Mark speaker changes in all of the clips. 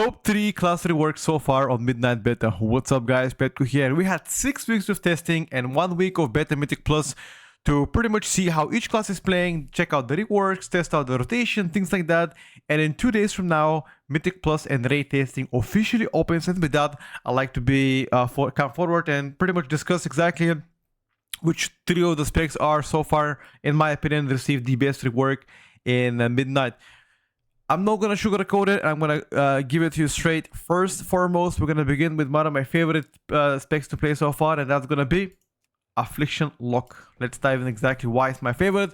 Speaker 1: Top 3 class reworks so far on Midnight Beta. What's up guys, Petko here. We had 6 weeks of testing and 1 week of Beta Mythic Plus to pretty much see how each class is playing, check out the reworks, test out the rotation, things like that. And in 2 days from now, Mythic Plus and Raid testing officially opens, and with that, I'd like to be come forward and pretty much discuss exactly which 3 of the specs are so far, in my opinion, received the best rework in Midnight. I'm not gonna sugarcoat it. I'm gonna give it to you straight. First, foremost, we're gonna begin with one of my favorite specs to play so far, and that's gonna be Affliction Lock. Let's dive in exactly why it's my favorite.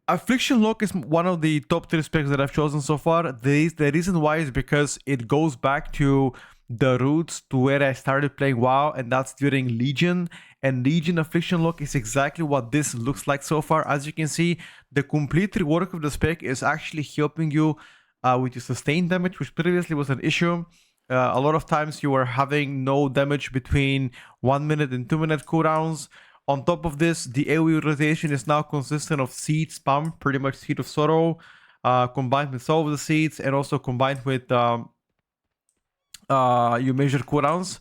Speaker 1: Affliction Lock is one of the top 3 specs that I've chosen so far. The reason why is because it goes back to the roots to where I started playing WoW, and that's during Legion. And Legion Affliction Lock is exactly what this looks like so far. As you can see, the complete rework of the spec is actually helping you with your sustained damage, which previously was an issue. A lot of times you were having no damage between 1 minute and 2 minute cooldowns. On top of this, the AoE rotation is now consistent of Seed spam, pretty much Seed of Sorrow, combined with Soul of the Seeds, and also combined with you measure cooldowns.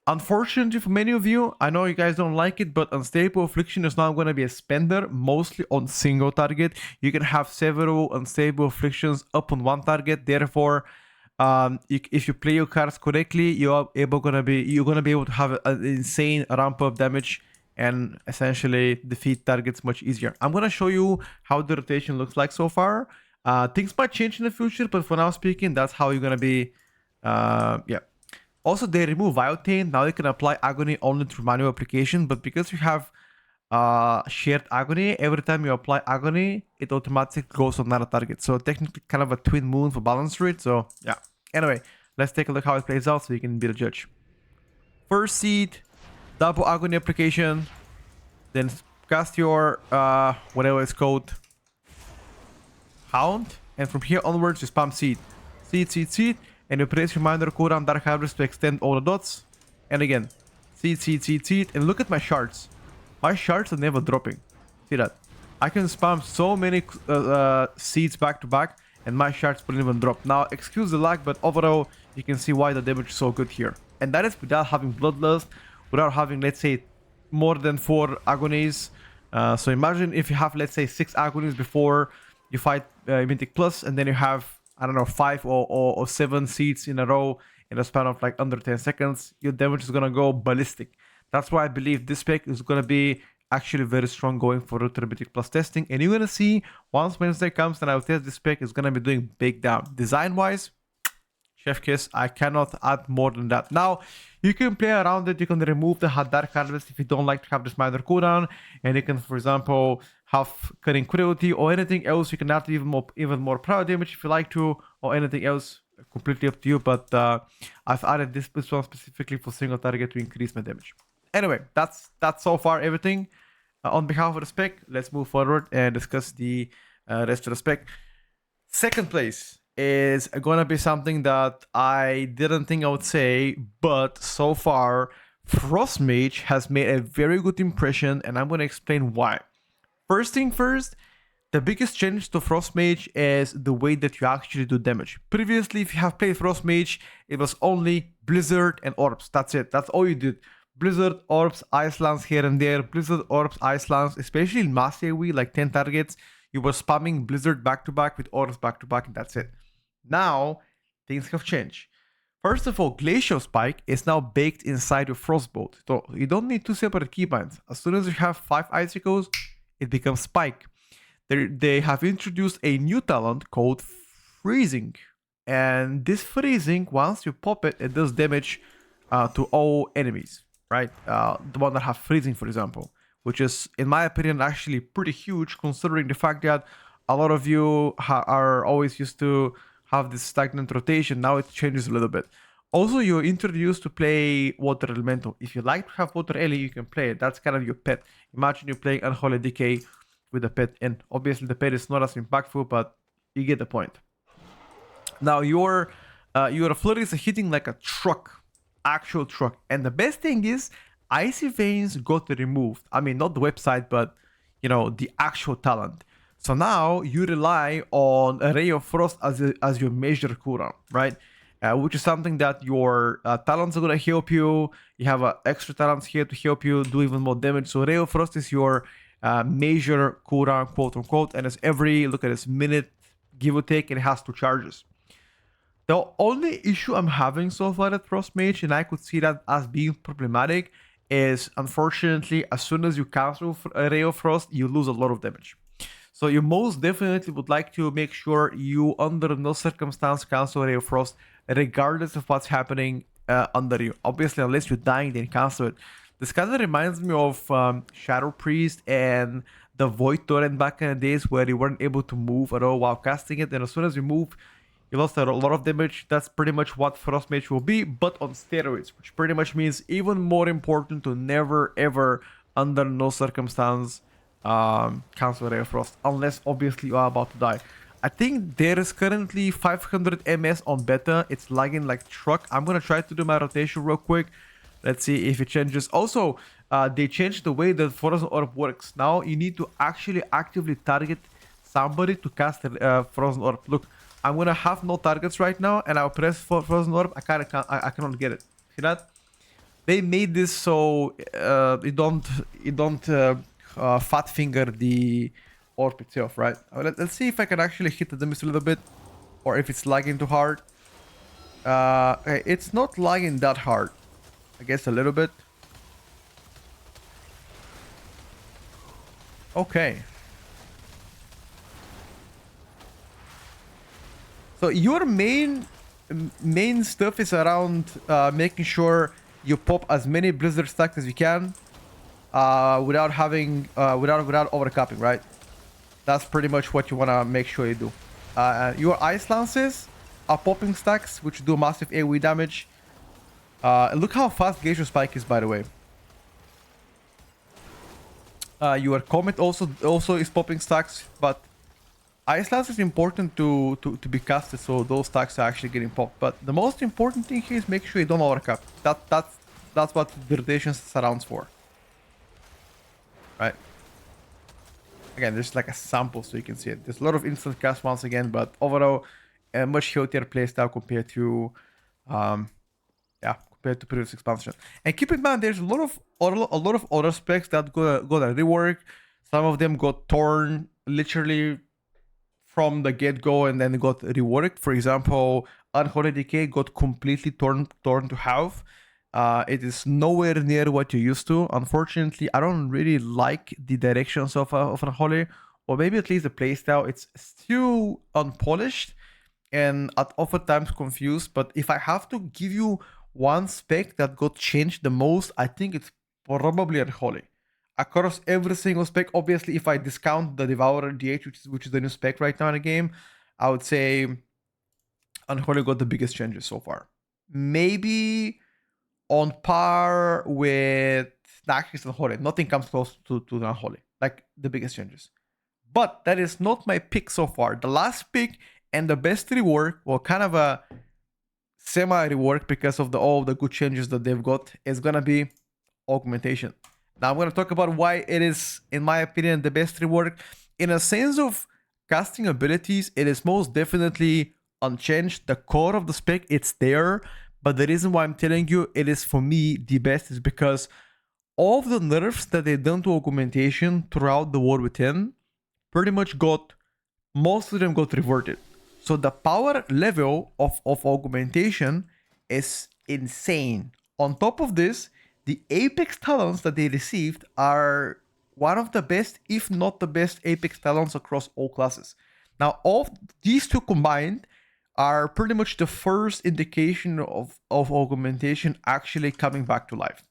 Speaker 1: Unfortunately for many of you, I know you guys don't like it, but Unstable Affliction is now going to be a spender, mostly on single target. You can have several Unstable Afflictions up on one target. Therefore, if you play your cards correctly, you're gonna be able to have an insane ramp up damage and essentially defeat targets much easier. I'm gonna show you how the rotation looks like so far. Things might change in the future, but for now speaking, that's how you're gonna be. Yeah. Also, they remove Viotane. Now you can apply Agony only through manual application, but because you have shared Agony, every time you apply Agony, it automatically goes on another target. So technically kind of a twin moon for balance rate. So yeah. Anyway, let's take a look how it plays out so you can be the judge. First seed, double Agony application, then cast your whatever it's called, Hound, and from here onwards you spam seed. Seed. And you place Reminder cooldown Dark Harvest to extend all the dots. And again, seed. And look at my shards. My shards are never dropping. See that? I can spam so many seeds back to back, and my shards wouldn't even drop. Now, excuse the lag, but overall, you can see why the damage is so good here. And that is without having Bloodlust, without having, let's say, more than 4 Agonies. So imagine if you have, let's say, 6 Agonies before you fight Mythic Plus, and then you have, I don't know, 5 or 7 seeds in a row in a span of like under 10 seconds, your damage is gonna go ballistic. That's why I believe this spec is gonna be actually very strong going for Ultra Mythic Plus testing. And you're gonna see once Wednesday comes and I'll test this spec, is gonna be doing big down. Design wise, chef kiss, I cannot add more than that. Now, you can play around it. You can remove the Dark Harvest if you don't like to have this minor cooldown, and you can, for example, have Cutting Cruelty or anything else. You can add even more power damage if you like to, or anything else, completely up to you. But I've added this one specifically for single target to increase my damage. Anyway, that's so far everything. On behalf of the spec, let's move forward and discuss the rest of the spec. Second place is gonna be something that I didn't think I would say, but so far Frost Mage has made a very good impression, and I'm gonna explain why. First thing first, the biggest change to Frost Mage is the way that you actually do damage. Previously, if you have played Frost Mage, it was only Blizzard and Orbs. That's it. That's all you did. Blizzard, Orbs, Ice Lance here and there. Blizzard, Orbs, Ice Lance, especially in Mass AoE, like 10 targets, you were spamming Blizzard back to back with Orbs back to back, and that's it. Now, things have changed. First of all, Glacial Spike is now baked inside your Frostbolt. So you don't need 2 separate keybinds. As soon as you have 5 Icicles, it becomes Spike. They have introduced a new talent called Freezing. And this Freezing, once you pop it, it does damage to all enemies, right? The one that have Freezing, for example, which is, in my opinion, actually pretty huge, considering the fact that a lot of you are always used to have this stagnant rotation. Now it changes a little bit. Also, you're introduced to play Water Elemental. If you like to have Water Ellie, you can play it. That's kind of your pet. Imagine you're playing Unholy Decay with a pet, and obviously the pet is not as impactful, but you get the point. Now your flurries are hitting like a truck, actual truck. And the best thing is, Icy Veins got removed. I mean, not the website, but you know, the actual talent. So now you rely on a Ray of Frost as your major cooldown, right? which is something that your talents are going to help you. You have extra talents here to help you do even more damage. So Ray of Frost is your major cooldown, quote unquote, and it's every, look at this, minute, give or take, it has 2 charges. The only issue I'm having so far at Frost Mage, and I could see that as being problematic, is unfortunately, as soon as you cancel a Ray of Frost, you lose a lot of damage. So you most definitely would like to make sure you, under no circumstance, cancel Ray of Frost, regardless of what's happening under you. Obviously, unless you're dying, then cancel it. This kind of reminds me of Shadow Priest and the Void Torrent back in the days where you weren't able to move at all while casting it, and as soon as you move, you lost a lot of damage. That's pretty much what Frost Mage will be, but on steroids, which pretty much means even more important to never, ever, under no circumstance, cancel Ray of Frost, unless obviously you are about to die. I think there is currently 500 MS on beta. It's lagging like truck. I'm gonna try to do my rotation real quick. Let's see if it changes. Also, they changed the way that Frozen Orb works. Now you need to actually actively target somebody to cast a Frozen Orb. Look, I'm gonna have no targets right now, and I'll press for Frozen Orb. I cannot get it. See that? They made this so you don't fat finger the orb itself, right? Let's see if I can actually hit the damage a little bit, or if it's lagging too hard. It's not lagging that hard. I guess a little bit. Okay. So your main stuff is around making sure you pop as many blizzard stacks as you can without having without overcapping, right? That's pretty much what you want to make sure you do. Your ice lances are popping stacks which do massive AoE damage. Look how fast Glacier Spike is, by the way. Your Comet also is popping stacks, but Ice Lance is important to be casted, so those stacks are actually getting popped. But the most important thing here is make sure you don't overcap. That's what the rotation surrounds for. Right? Again, there's like a sample so you can see it. There's a lot of instant cast once again, but overall, a much healthier playstyle compared to compared to previous expansion. And keep in mind, there's a lot of other specs that got a rework. Some of them got torn literally from the get-go and then got reworked. For example, Unholy Decay got completely torn to half. It is nowhere near what you used to. Unfortunately, I don't really like the directions of Unholy, or maybe at least the playstyle. It's still unpolished and at oftentimes confused. But if I have to give you one spec that got changed the most, I think it's probably Unholy. Across every single spec, obviously, if I discount the Devourer DH, which is the new spec right now in the game, I would say Unholy got the biggest changes so far. Maybe on par with Naxx and Unholy. Nothing comes close to the Unholy, like the biggest changes. But that is not my pick so far. The last pick and the best rework, well, kind of a semi-rework because of all the good changes that they've got, is gonna be Augmentation. Now I'm going to talk about why it is, in my opinion, the best rework. In a sense of casting abilities, it is most definitely unchanged. The core of the spec, it's there. But the reason why I'm telling you it is, for me, the best is because all of the nerfs that they've done to Augmentation throughout the War Within pretty much most of them got reverted. So the power level of Augmentation is insane. On top of this, the Apex Talons that they received are one of the best, if not the best, Apex Talons across all classes. Now, all these two combined are pretty much the first indication of Augmentation actually coming back to life.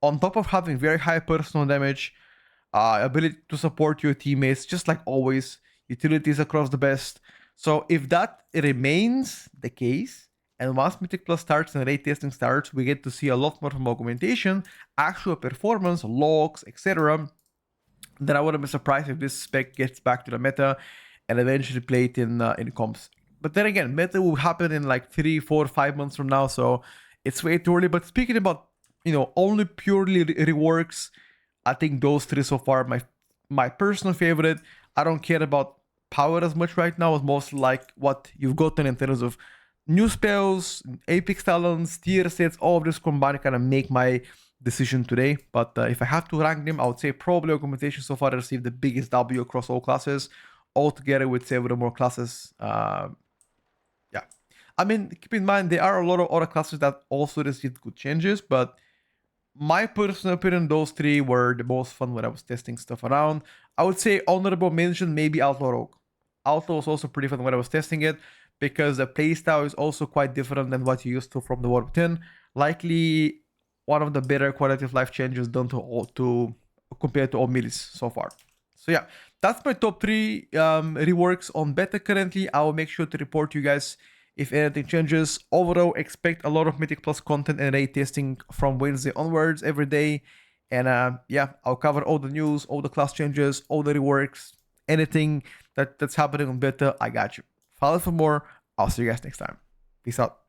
Speaker 1: On top of having very high personal damage, ability to support your teammates, just like always, utilities across the best. So if that remains the case, and once Mythic Plus starts and raid testing starts, we get to see a lot more from Augmentation, actual performance, logs, etc. Then I wouldn't be surprised if this spec gets back to the meta and eventually play it in comps. But then again, meta will happen in like 3, 4, 5 months from now, so it's way too early. But speaking about, only purely reworks, I think those 3 so far are my personal favorite. I don't care about power as much right now. It's mostly like what you've gotten in terms of new spells, apex talents, tier sets, all of this combined kind of make my decision today. But if I have to rank them, I would say probably augmentation so far received the biggest W across all classes, all together with several more classes. Yeah, I mean, keep in mind there are a lot of other classes that also received good changes, but my personal opinion, those three were the most fun when I was testing stuff around. I would say honorable mention, maybe Outlaw Rogue. Outlaw was also pretty fun when I was testing it because the playstyle is also quite different than what you used to from the Warcraft 10. Likely one of the better quality of life changes done to compared to all millis so far. So yeah, that's my top three reworks on beta currently. I will make sure to report to you guys if anything changes. Overall, expect a lot of Mythic Plus content and raid testing from Wednesday onwards every day. And yeah, I'll cover all the news, all the class changes, all the reworks, anything that's happening on beta. I got you. Follow for more. I'll see you guys next time. Peace out.